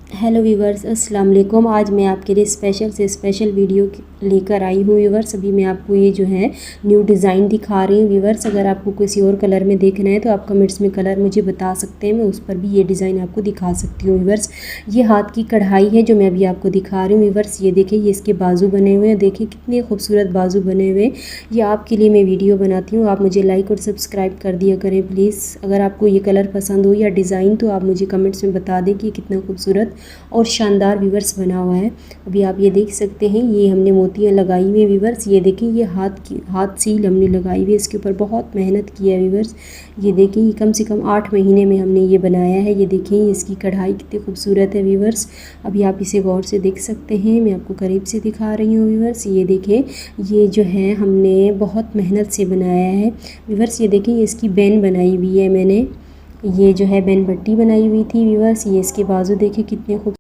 Hello viewers, अस्सलाम वालेकुम। आज मैं आपके लिए स्पेशल से स्पेशल वीडियो लेकर आई हूँ वीवर्स। अभी मैं आपको ये जो है न्यू डिज़ाइन दिखा रही हूँ वीवर्स। अगर आपको किसी और कलर में देखना है तो आप कमेंट्स में कलर मुझे बता सकते हैं, मैं उस पर भी ये डिज़ाइन आपको दिखा सकती हूँ वीवर्स। ये हाथ की कढ़ाई है जो मैं अभी आपको दिखा रही हूँ वीवर्स। ये देखिए, ये इसके बाजू बने हुए हैं, देखिए कितने खूबसूरत बाजू बने हुए हैं। ये आपके लिए मैं वीडियो बनाती हूँ, आप मुझे लाइक और सब्सक्राइब कर दिया करें प्लीज़। अगर आपको ये कलर पसंद हो या डिज़ाइन तो आप मुझे कमेंट्स में बता दें कि कितना खूबसूरत और शानदार वीवर्स बना हुआ है। अभी आप ये देख सकते हैं, ये हमने मोतियाँ लगाई हुई है वीवर्स। ये देखिए, ये हाथ सील हमने लगाई हुई है, इसके ऊपर बहुत मेहनत की है वीवर्स। ये देखिए, ये कम से कम 8 महीने में हमने ये बनाया है। ये देखिए, इसकी कढ़ाई कितनी खूबसूरत है वीवर्स। अभी आप इसे गौर से देख सकते हैं, मैं आपको करीब से दिखा रही हूँ वीवर्स। ये देखिए, ये जो है हमने बहुत मेहनत से बनाया है वीवर्स। ये देखिए, इसकी बेन बनाई हुई है मैंने, ये जो है बेन पट्टी बनाई हुई थी वीवर्स। ये इसके बाजू देखिए कितने खूब